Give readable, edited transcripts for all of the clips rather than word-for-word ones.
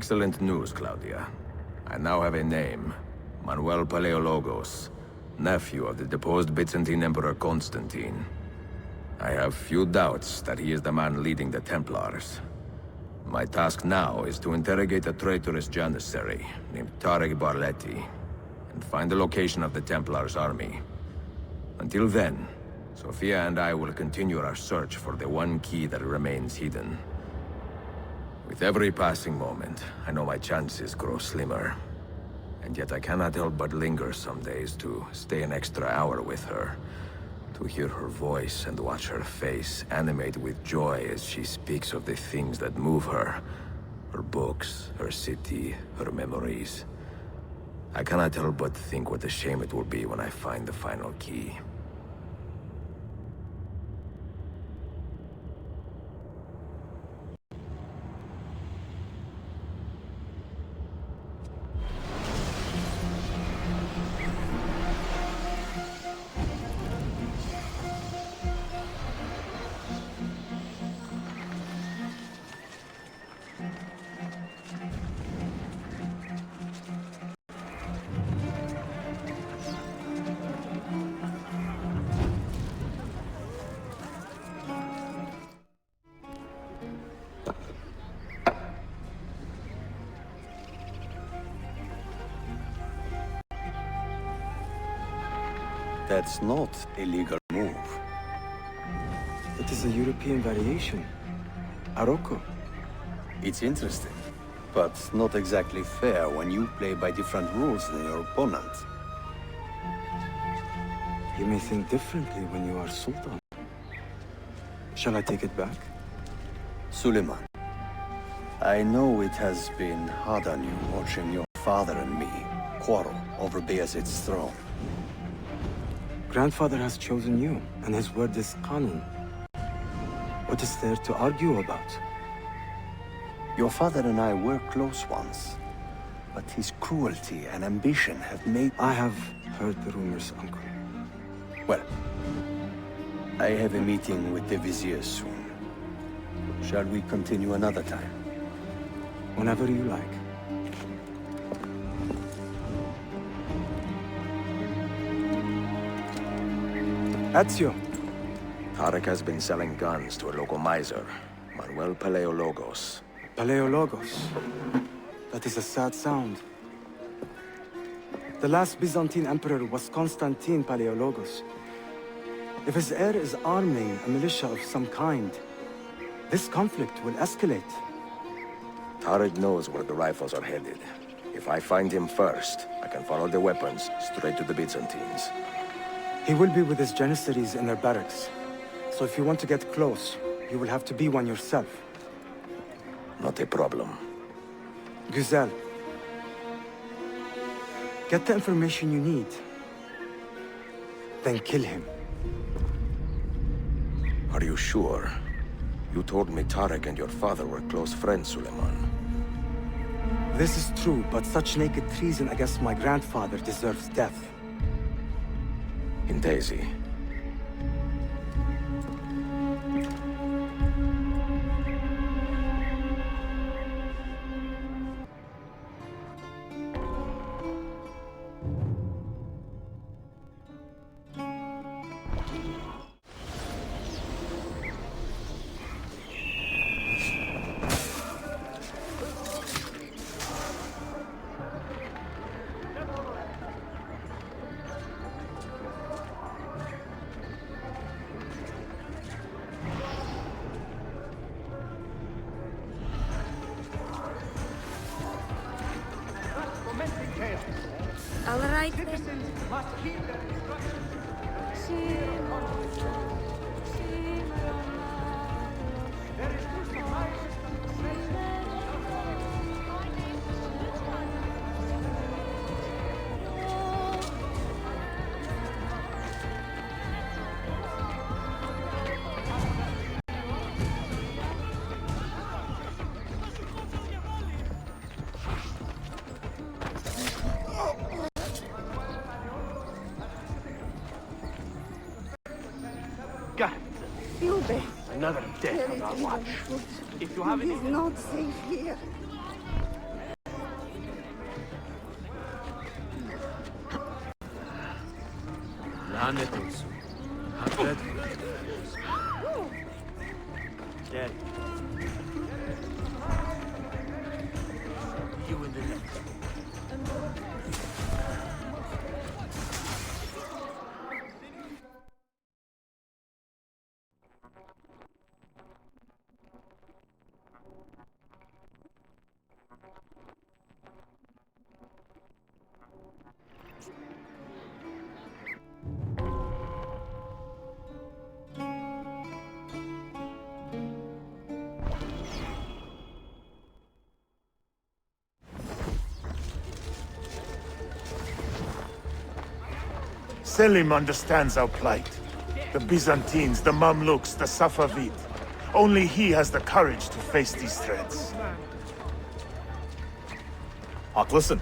Excellent news, Claudia. I now have a name. Manuel Paleologos, nephew of the deposed Byzantine Emperor Constantine. I have few doubts that he is the man leading the Templars. My task now is to interrogate a traitorous janissary named Tarek Barleti, and find the location of the Templars' army. Until then, Sophia and I will continue our search for the one key that remains hidden. With every passing moment, I know my chances grow slimmer. And yet I cannot help but linger some days to stay an extra hour with her. To hear her voice and watch her face animate with joy as she speaks of the things that move her. Her books, her city, her memories. I cannot help but think what a shame it will be when I find the final key. That's not a legal move. It is a European variation. Aroko. It's interesting, but not exactly fair when you play by different rules than your opponent. You may think differently when you are Sultan. Shall I take it back? Suleiman, I know it has been hard on you watching your father and me quarrel over Bayezid's throne. Grandfather has chosen you, and his word is Qanun. What is there to argue about? Your father and I were close once, but his cruelty and ambition have made... I have heard the rumors, Uncle. Well, I have a meeting with the Vizier soon. Shall we continue another time? Whenever you like. Ezio. Tarek has been selling guns to a local miser, Manuel Paleologos. Paleologos. That is a sad sound. The last Byzantine emperor was Constantine Paleologos. If his heir is arming a militia of some kind, this conflict will escalate. Tarek knows where the rifles are headed. If I find him first, I can follow the weapons straight to the Byzantines. He will be with his janissaries in their barracks. So if you want to get close, you will have to be one yourself. Not a problem. Güzel. Get the information you need. Then kill him. Are you sure? You told me Tarek and your father were close friends, Suleiman. This is true, but such naked treason against my grandfather deserves death. In Daisy. All right. Citizens must keep their instructions. There is no surprise. Another death on our watch. If you have It is not safe here. Lanet olsun. Hasret. Gel. You in the next. Selim understands our plight. The Byzantines, the Mamluks, the Safavid. Only he has the courage to face these threats. Haklısın.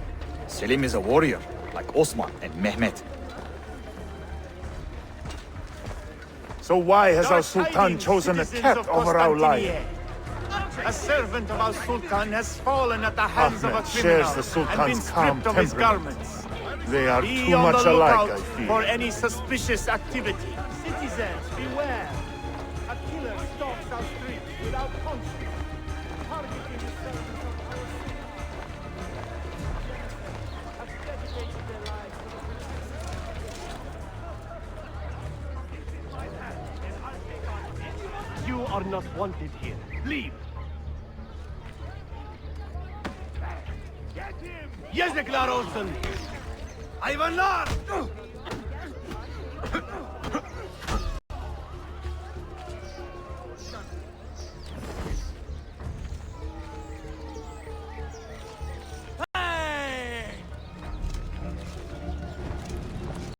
Selim is a warrior, like Osman and Mehmet. So why has our Sultan chosen a cat over our lion? A servant of our Sultan has fallen at the hands of a Ahmed criminal shares the and been Sultan's calm stripped of his temperament. garments. They are Be too on much the alike, lookout I for fear. any suspicious activity. Citizens, beware! A killer stalks our streets without conscience, targeting the servants of our city. Have dedicated their lives to the You are not wanted here. Leave! Get him! Yazıklar olsun! Hayvanlar!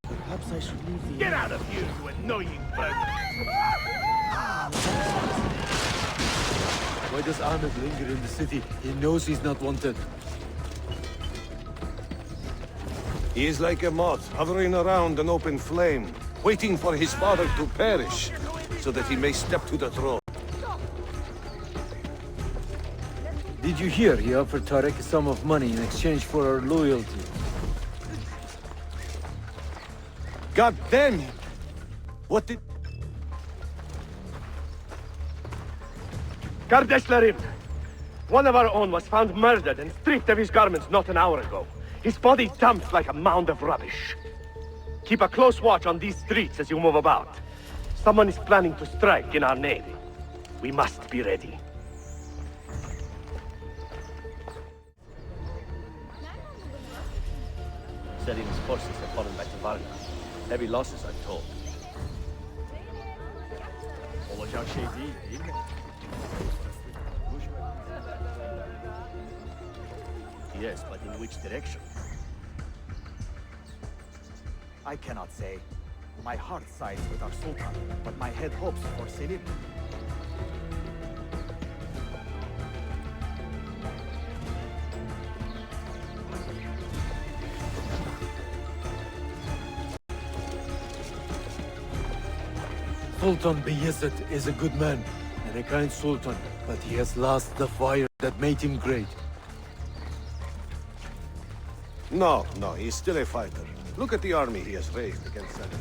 Perhaps I should leave the... Get out of here, you annoying bird! Why does Ahmed linger in the city? He knows he's not wanted. He is like a moth hovering around an open flame, waiting for his father to perish, so that he may step to the throne. Did you hear he offered Tarek a sum of money in exchange for our loyalty? God damn him! What did... Kardeşlerim! One of our own was found murdered and stripped of his garments not an hour ago. His body dumped like a mound of rubbish. Keep a close watch on these streets as you move about. Someone is planning to strike in our name. We must be ready. Selim's forces have fallen back to Varna. Heavy losses, I'm told. Olacak şey değil, değil mi? Yes, but in which direction? I cannot say. My heart sides with our Sultan, but my head hopes for Selim. Sultan Bayezid is a good man and a kind sultan, but he has lost the fire that made him great. No, he's still a fighter. Look at the army he has raised against Selim.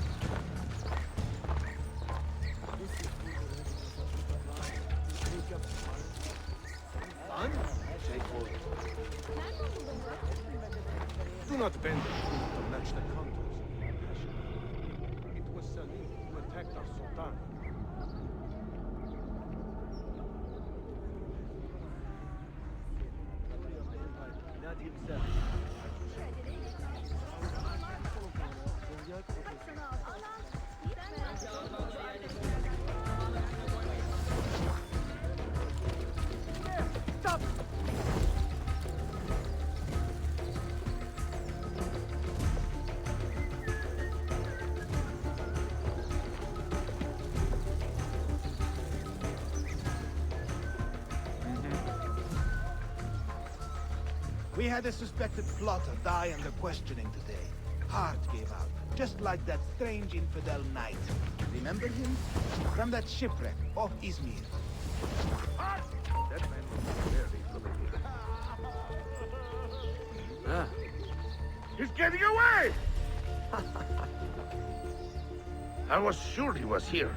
Do not bend the truth to match the contours of your passion. It was Selim who attacked our Sultan. Not himself. We had a suspected plotter die under questioning today. Heart gave out, just like that strange infidel knight. Remember him? From that shipwreck off Izmir. That man was very familiar. Ah, He's getting away! I was sure he was here.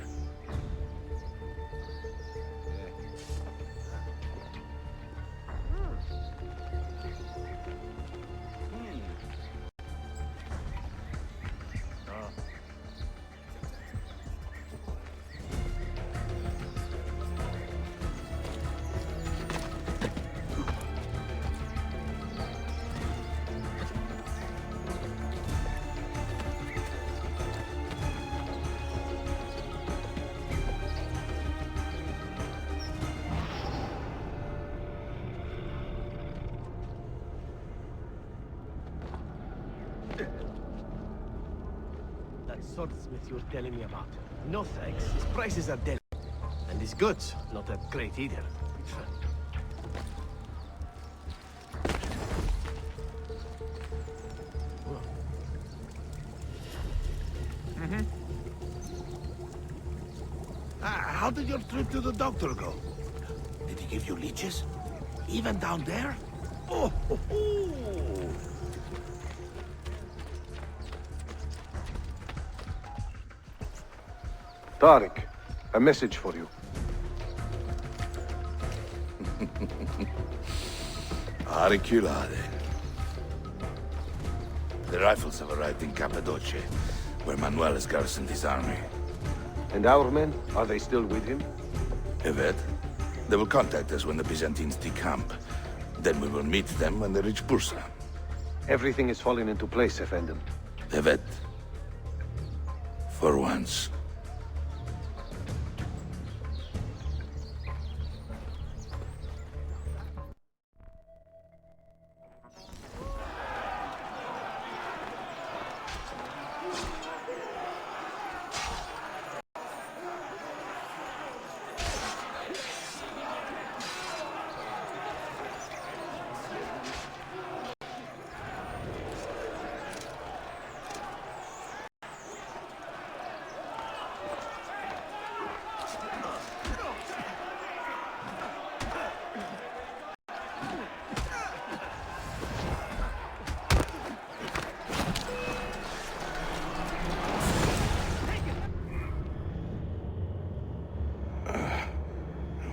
That swordsmith you were telling me about. No thanks. His prices are dead. And his goods, not that great either. How did your trip to the doctor go? Did he give you leeches? Even down there? Oh, ho, ho. Tariq, a message for you. Auriculade. The rifles have arrived in Cappadocia, where Manuel has garrisoned his army. And our men, are they still with him? Evet. They will contact us when the Byzantines decamp. Then we will meet them when they reach Bursa. Everything is falling into place, Effendim. Evet. For once.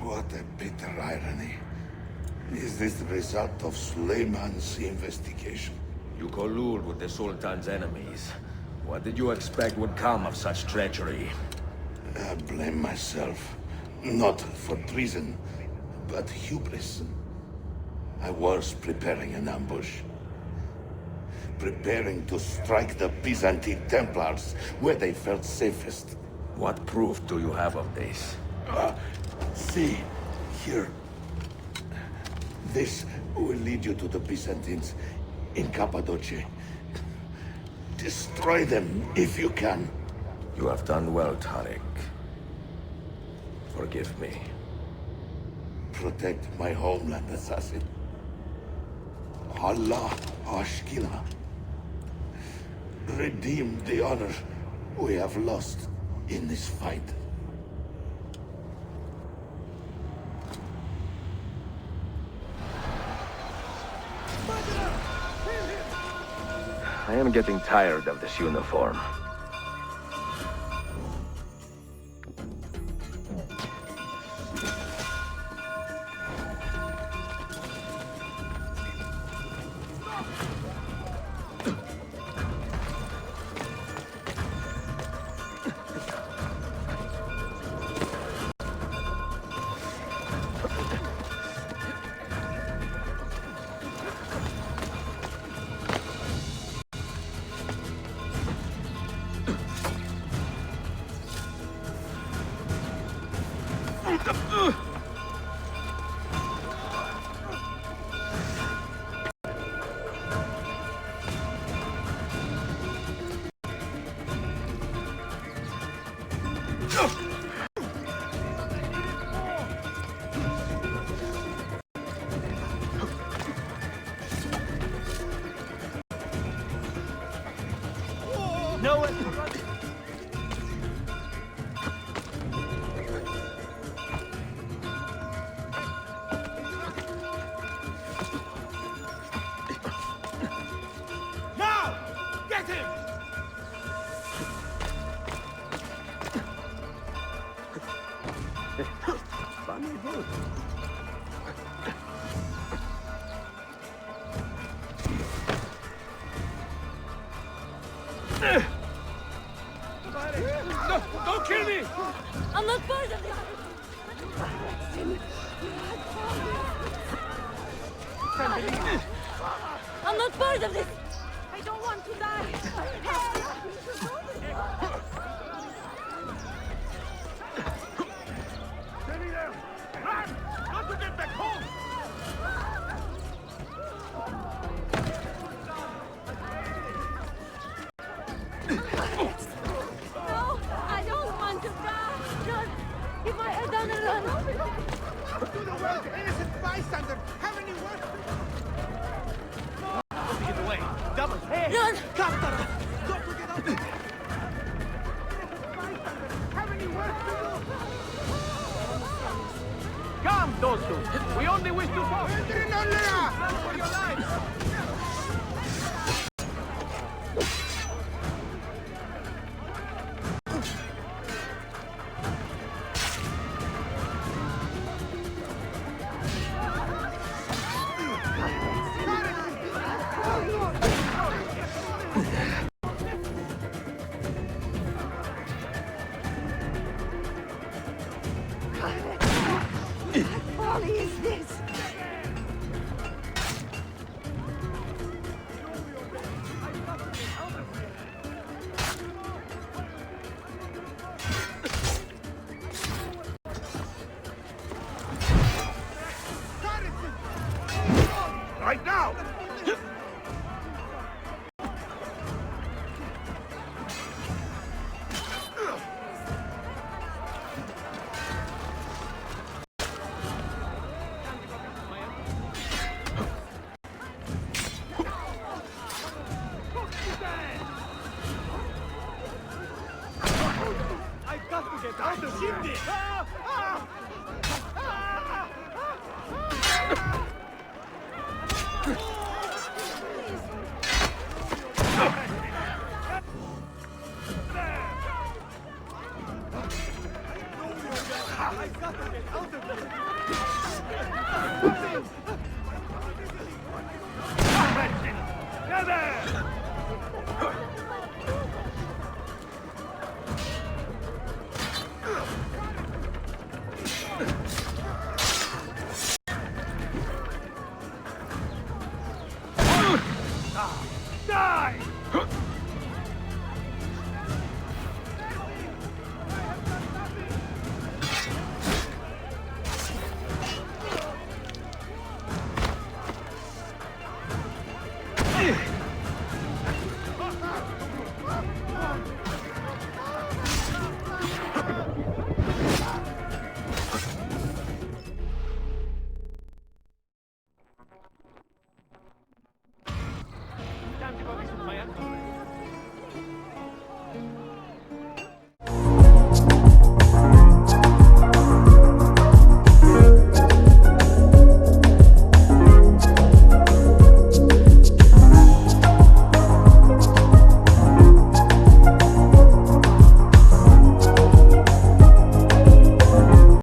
What a bitter irony. Is this the result of Suleiman's investigation? You collude with the Sultan's enemies. What did you expect would come of such treachery? I blame myself. Not for treason, but hubris. I was preparing an ambush. Preparing to strike the Byzantine Templars where they felt safest. What proof do you have of this? See, here. This will lead you to the Byzantines in Cappadocia. Destroy them if you can. You have done well, Tariq. Forgive me. Protect my homeland, assassin. Allah Ashkina. Redeem the honor we have lost in this fight. I am getting tired of this uniform. No one... No, don't kill me! I'm not part of this! I'm not part of this! I don't want to die! Steady there! Run! Got to get back home! No! I don't want to die! John, keep my head down and run! To the world, innocent bystander! Haven't you worked? Get away! Double! Hey! Run! Captain! Don't forget out! Haven't you worked to do? Come, those two! We only wish to talk! Run for your lives! What is this? Right now! I've got to get out of here! I've got to get out of here! Get there!